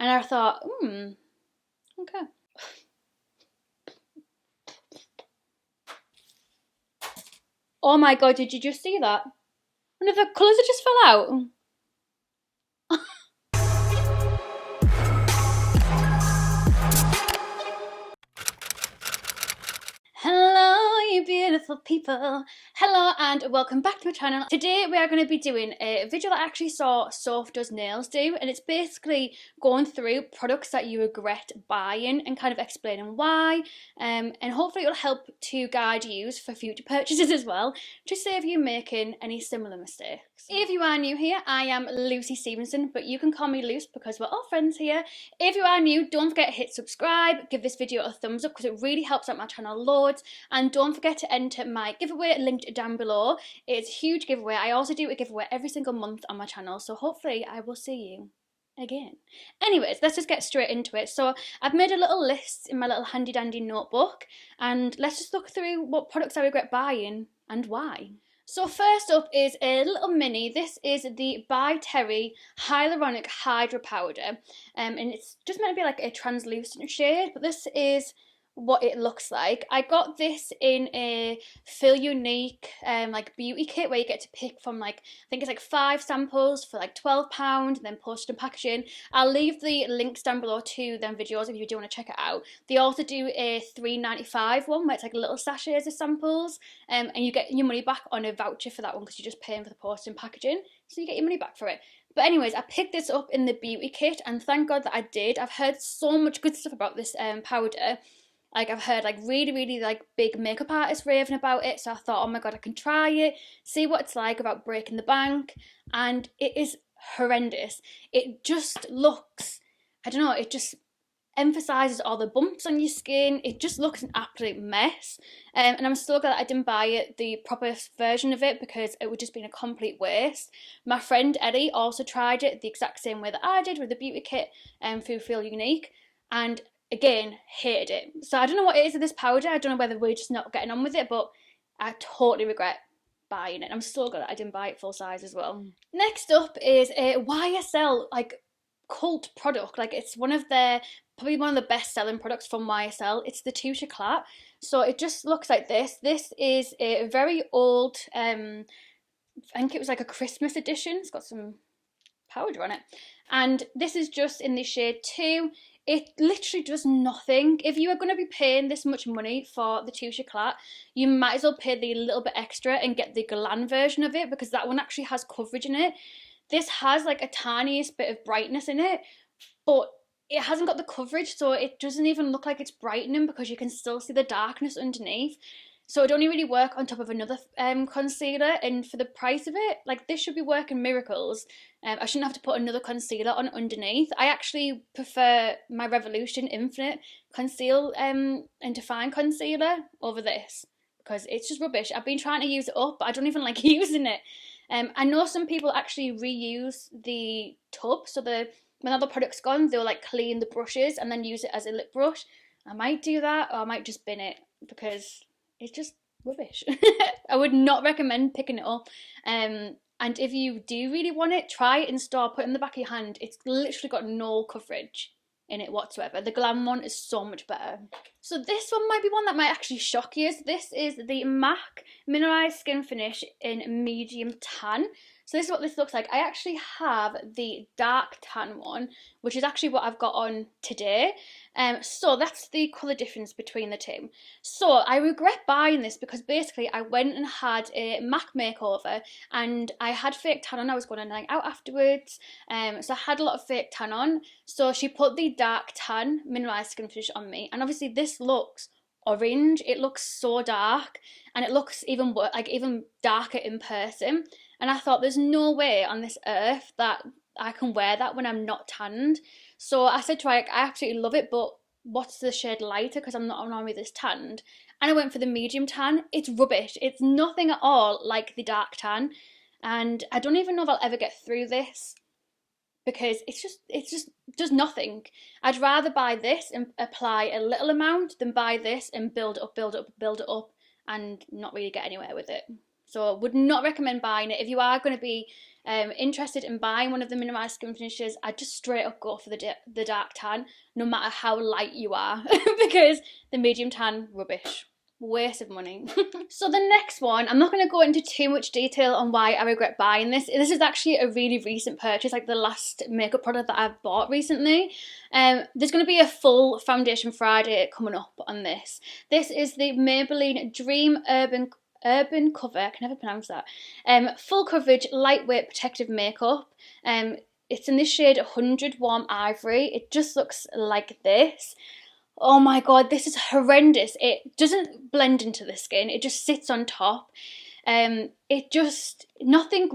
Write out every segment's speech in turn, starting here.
And I thought, okay. Oh my god, did you just see that? One of the colours that just fell out. Hello, you beautiful people. Hello and welcome back to my channel. Today we are going to be doing a video that I actually saw Soph Does Nails do, and it's basically going through products that you regret buying and kind of explaining why, and hopefully it'll help to guide you for future purchases as well, to save you making any similar mistakes. If you are new here, I am Luce Stephenson, but you can call me Luce because we're all friends here. If you are new, don't forget to hit subscribe, give this video a thumbs up because it really helps out my channel loads, and don't forget to enter my giveaway linked down below. It's a huge giveaway. I also do a giveaway every single month on my channel, so hopefully I will see you again. Anyways, let's just get straight into it. So I've made a little list in my little handy dandy notebook, and let's just look through what products I regret buying and why. So first up is a little mini. This is the By Terry Hyaluronic Hydra powder, and it's just meant to be like a translucent shade, but this is what it looks like. I got this in a Feel Unique like beauty kit where you get to pick from like, I think it's like 5 samples for like £12, and then postage and packaging. I'll leave the links down below to them videos if you do want to check it out. They also do a £3.95 one where it's like little sachets of samples, and you get your money back on a voucher for that one because you're just paying for the postage and packaging, so you get your money back for it. But anyways, I picked this up in the beauty kit, and thank God that I did. I've heard so much good stuff about this powder. Like, I've heard like really like big makeup artists raving about it, so I thought, oh my god, I can try it, see what it's like without breaking the bank, and it is horrendous. It just looks, I don't know, it just emphasises all the bumps on your skin. It just looks an absolute mess, and I'm still glad that I didn't buy it, the proper version of it, because it would just been a complete waste. My friend Ellie also tried it the exact same way that I did with the beauty kit through Feel Unique, and again, hated it. So I don't know what it is with this powder. I don't know whether we're just not getting on with it, but I totally regret buying it. I'm still glad that I didn't buy it full size as well. Next up is a YSL like cult product. Like, it's one of their, probably one of the best selling products from YSL. It's the Touche Éclat. So it just looks like this. This is a very old, I think it was like a Christmas edition. It's got some powder on it. And this is just in the shade 2. It literally does nothing. If you are going to be paying this much money for the Touche Éclat, you might as well pay the little bit extra and get the Glam version of it, because that one actually has coverage in it. This has like a tiniest bit of brightness in it, but it hasn't got the coverage, so it doesn't even look like it's brightening because you can still see the darkness underneath. So it only really work on top of another concealer, and for the price of it, like, this should be working miracles. I shouldn't have to put another concealer on underneath. I actually prefer my Revolution Infinite Conceal and Define Concealer over this, because it's just rubbish. I've been trying to use it up, but I don't even like using it. I know some people actually reuse the tub, so when all the product's gone, they'll like clean the brushes and then use it as a lip brush. I might do that, or I might just bin it, because it's just rubbish. I would not recommend picking it up. And if you do really want it, try it in store, put it in the back of your hand. It's literally got no coverage in it whatsoever. The Glam one is so much better. So this one might be one that might actually shock you. So this is the MAC Mineralised Skin Finish in Medium Tan. So this is what this looks like. I actually have the dark tan one, which is actually what I've got on today. So that's the colour difference between the two. So I regret buying this because basically I went and had a MAC makeover, and I had fake tan on. I was going to night out afterwards, so I had a lot of fake tan on. So she put the dark tan Mineralised Skin Finish on me, and obviously this looks orange. It looks so dark, and it looks even darker in person. And I thought, there's no way on this earth that I can wear that when I'm not tanned. So I said to her, I absolutely love it, but what's the shade lighter, because I'm not normally this tanned. And I went for the medium tan. It's rubbish. It's nothing at all like the dark tan. And I don't even know if I'll ever get through this, because it just does nothing. I'd rather buy this and apply a little amount than buy this and build it up, and not really get anywhere with it. So would not recommend buying it. If you are going to be interested in buying one of the Mineralised skin finishes, I'd just straight up go for the dark tan, no matter how light you are, because the medium tan, rubbish. Waste of money. So the next one, I'm not going to go into too much detail on why I regret buying this. This is actually a really recent purchase, like the last makeup product that I've bought recently. There's going to be a full Foundation Friday coming up on this. This is the Maybelline Dream Urban Cover, I can never pronounce that. Full coverage, lightweight protective makeup. It's in this shade 100 Warm Ivory. It just looks like this. Oh my god, this is horrendous. It doesn't blend into the skin, it just sits on top. Nothing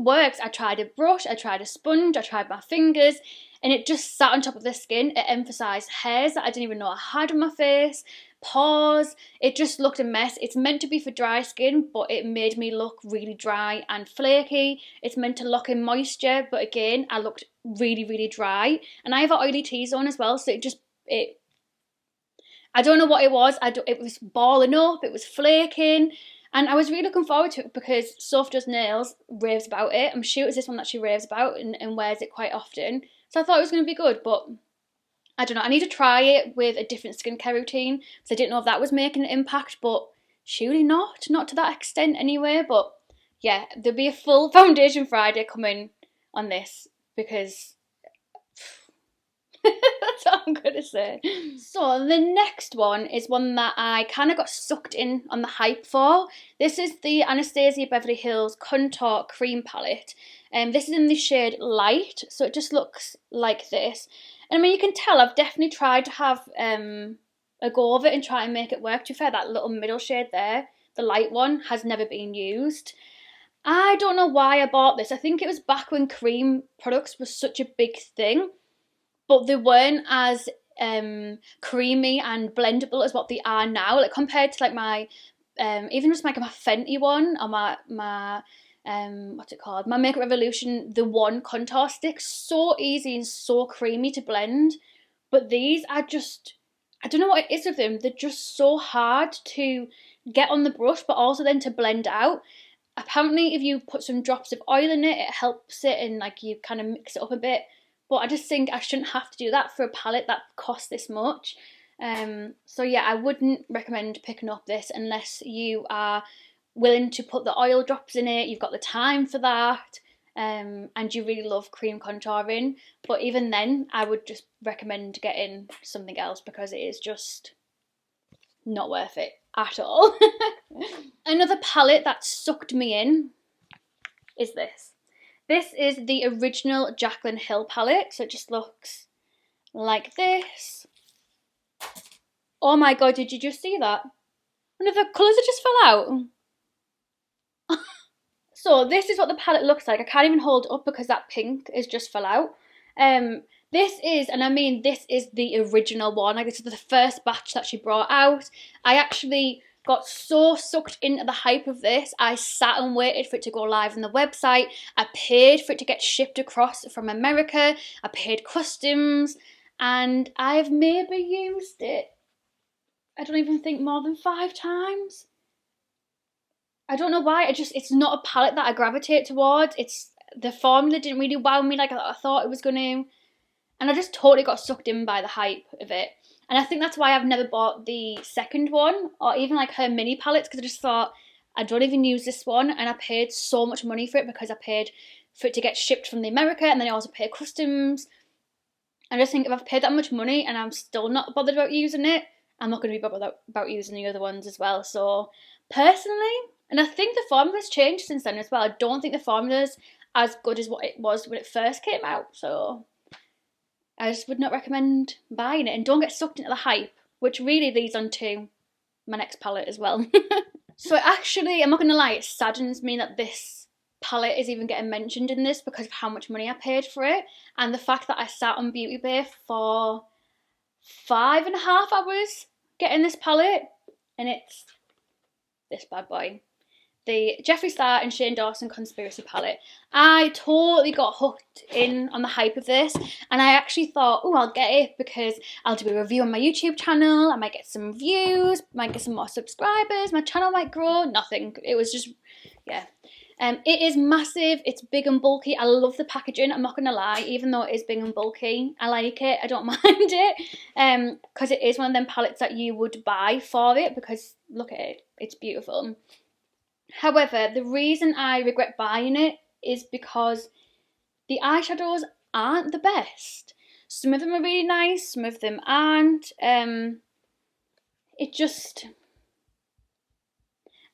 works. I tried a brush, I tried a sponge, I tried my fingers, and it just sat on top of the skin. It emphasised hairs that I didn't even know I had on my face, pores. It just looked a mess. It's meant to be for dry skin, but it made me look really dry and flaky. It's meant to lock in moisture, but again, I looked really, really dry. And I have an oily T-zone as well, so I don't know what it was. It was balling up, it was flaking, and I was really looking forward to it because Soph Does Nails raves about it. I'm sure it was this one that she raves about and wears it quite often. So I thought it was going to be good, but I don't know. I need to try it with a different skincare routine because I didn't know if that was making an impact, but surely not to that extent anyway. But yeah, there'll be a full Foundation Friday coming on this because that's all I'm going to say. So the next one is one that I kind of got sucked in on the hype for. This is the Anastasia Beverly Hills Contour Cream Palette. This is in the shade Light, so it just looks like this. And I mean, you can tell I've definitely tried to have a go of it and try and make it work. To be fair, that little middle shade there, the light one, has never been used. I don't know why I bought this. I think it was back when cream products was such a big thing, but they weren't as creamy and blendable as what they are now. Like compared to like my even just like my Fenty one or my what's it called? My Makeup Revolution, the one contour stick, so easy and so creamy to blend. But these are just, I don't know what it is with them. They're just so hard to get on the brush, but also then to blend out. Apparently, if you put some drops of oil in it, it helps it and like you kind of mix it up a bit. But I just think I shouldn't have to do that for a palette that costs this much. So yeah, I wouldn't recommend picking up this unless you are willing to put the oil drops in it, you've got the time for that, and you really love cream contouring. But even then, I would just recommend getting something else because it is just not worth it at all. Another palette that sucked me in is this. This is the original Jaclyn Hill palette, so it just looks like this. Oh my god, did you just see that? One of the colours that just fell out. So this is what the palette looks like. I can't even hold it up because that pink is just fell out. This is, and I mean this is the original one, like this is the first batch that she brought out. I actually got so sucked into the hype of this, I sat and waited for it to go live on the website. I paid for it to get shipped across from America. I paid customs, and I've maybe used it, I don't even think more than 5 times. I don't know why, it's not a palette that I gravitate towards. The formula didn't really wow me like I thought it was going to, and I just totally got sucked in by the hype of it. And I think that's why I've never bought the second one, or even like her mini palettes, because I just thought, I don't even use this one, and I paid so much money for it because I paid for it to get shipped from the America, and then I also paid customs. I just think if I've paid that much money and I'm still not bothered about using it, I'm not going to be bothered about using the other ones as well. So personally, and I think the formula's changed since then as well. I don't think the formula's as good as what it was when it first came out, so I just would not recommend buying it. And don't get sucked into the hype, which really leads on to my next palette as well. So actually, I'm not going to lie, it saddens me that this palette is even getting mentioned in this because of how much money I paid for it. And the fact that I sat on Beauty Bay for 5.5 hours getting this palette. And it's this bad boy. The Jeffree Star and Shane Dawson Conspiracy palette. I totally got hooked in on the hype of this, and I actually thought, oh, I'll get it because I'll do a review on my YouTube channel, I might get some views, might get some more subscribers, my channel might grow. Nothing. It was just, yeah. It is massive, it's big and bulky. I love the packaging, I'm not going to lie, even though it is big and bulky. I like it, I don't mind it, because it is one of them palettes that you would buy for it, because look at it, it's beautiful. However, the reason I regret buying it is because the eyeshadows aren't the best. Some of them are really nice, some of them aren't.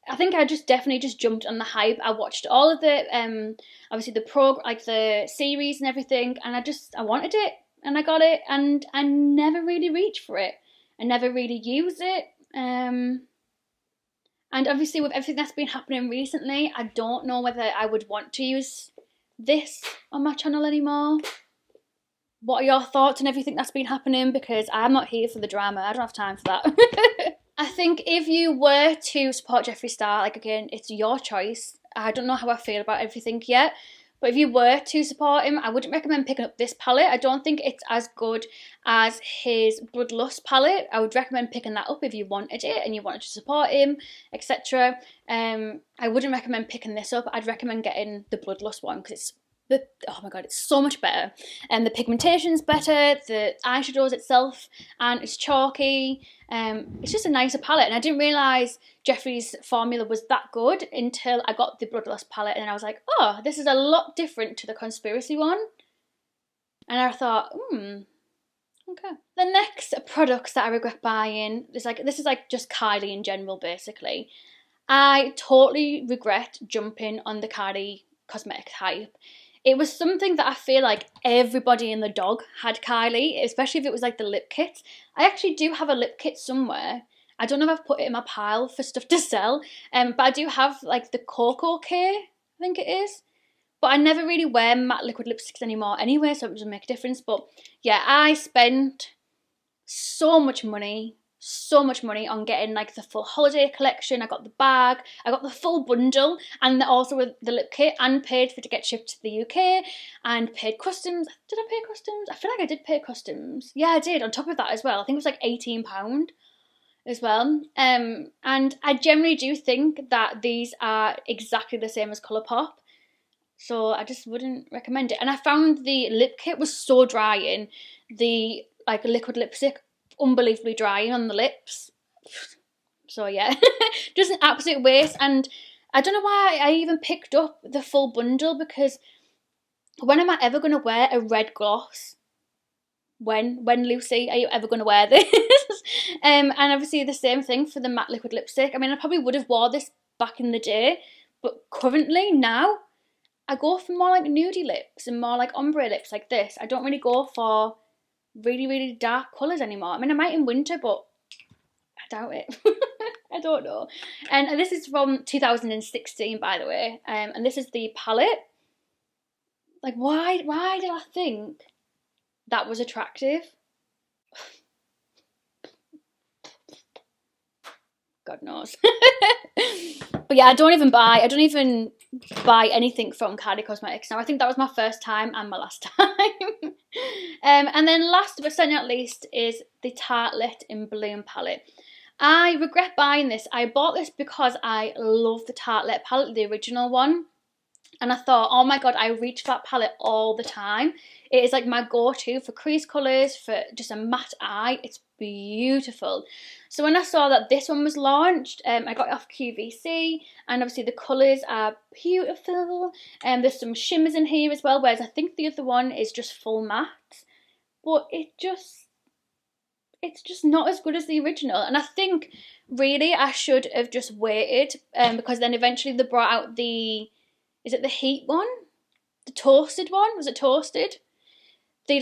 I think I definitely jumped on the hype. I watched all of the obviously the series and everything, and I wanted it, and I got it, and I never really reached for it. I never really used it. And obviously with everything that's been happening recently, I don't know whether I would want to use this on my channel anymore. What are your thoughts on everything that's been happening? Because I'm not here for the drama. I don't have time for that. I think if you were to support Jeffree Star, like again, it's your choice. I don't know how I feel about everything yet. But if you were to support him, I wouldn't recommend picking up this palette. I don't think it's as good as his Bloodlust palette. I would recommend picking that up if you wanted it and you wanted to support him, etc. I wouldn't recommend picking this up. I'd recommend getting the Bloodlust one because oh my god, it's so much better. And the pigmentation's better, the eyeshadows itself, and it's chalky. It's just a nicer palette, and I didn't realise Jeffree's formula was that good until I got the Bloodlust palette, and I was like, oh, this is a lot different to the Conspiracy one. And I thought, okay. The next products that I regret buying is this is just Kylie in general, basically. I totally regret jumping on the Cardi Cosmetics hype. It was something that I feel like everybody and the dog had Kylie, especially if it was like the lip kit. I actually do have a lip kit somewhere. I don't know if I've put it in my pile for stuff to sell, but I do have like the Cocoa K, I think it is. But I never really wear matte liquid lipsticks anymore anyway, so it doesn't make a difference. But yeah, I spent so much money on getting like the full holiday collection. I got the bag, I got the full bundle, and also with the lip kit, and paid for it to get shipped to the UK, and paid customs. Did I pay customs? I feel like I did pay customs. Yeah, I did, on top of that as well. I think it was like £18 as well. And I generally do think that these are exactly the same as Colourpop, so I just wouldn't recommend it. And I found the lip kit was so drying, the like liquid lipstick unbelievably drying on the lips. So yeah, just an absolute waste. And I don't know why I even picked up the full bundle, because when am I ever going to wear a red gloss? When Lucy, are you ever going to wear this? And obviously the same thing for the matte liquid lipstick. I mean, I probably would have wore this back in the day, but currently now I go for more like nudie lips and more like ombre lips like this. I don't really go for really dark colours anymore. I mean, I might in winter, but I doubt it. I don't know. And this is from 2016, by the way. And this is the palette. Like, why did I think that was attractive? God knows. But yeah, I don't even buy anything from Cardi Cosmetics now. I think that was my first time and my last time. And then last but certainly not least is the Tartelette in Bloom palette. I regret buying this. I bought this because I love the Tartelette palette, the original one. And I thought, oh my god, I reach for that palette all the time. It is like my go-to for crease colours, for just a matte eye. It's beautiful. So when I saw that this one was launched, I got it off QVC, and obviously the colours are beautiful. There's some shimmers in here as well, whereas I think the other one is just full matte. But it's just not as good as the original. And I think really I should have just waited, because then eventually they brought out is it the heat one? The toasted one? Was it toasted? The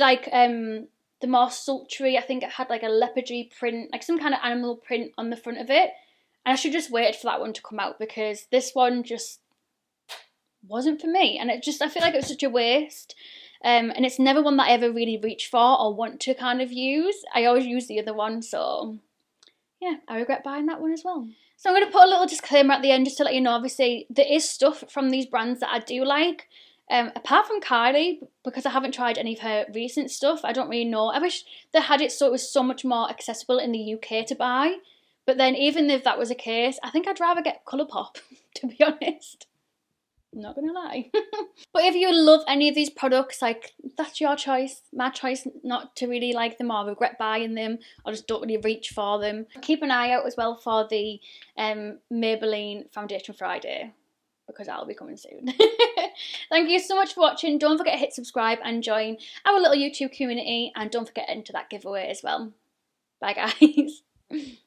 the more sultry, I think it had like a leopardry print, like some kind of animal print on the front of it. And I should just waited for that one to come out, because this one just wasn't for me. And I feel like it was such a waste. And it's never one that I ever really reach for or want to kind of use. I always use the other one, so yeah, I regret buying that one as well. So I'm going to put a little disclaimer at the end just to let you know, obviously, there is stuff from these brands that I do like. Apart from Kylie, because I haven't tried any of her recent stuff, I don't really know. I wish they had it so it was so much more accessible in the UK to buy. But then even if that was the case, I think I'd rather get Colourpop, to be honest. I'm not gonna lie. But if you love any of these products, like, that's your choice. My choice not to really like them or regret buying them, or just don't really reach for them. Keep an eye out as well for the Maybelline Foundation Friday, because that'll be coming soon. Thank you so much for watching. Don't forget to hit subscribe and join our little YouTube community, and don't forget to enter that giveaway as well. Bye guys.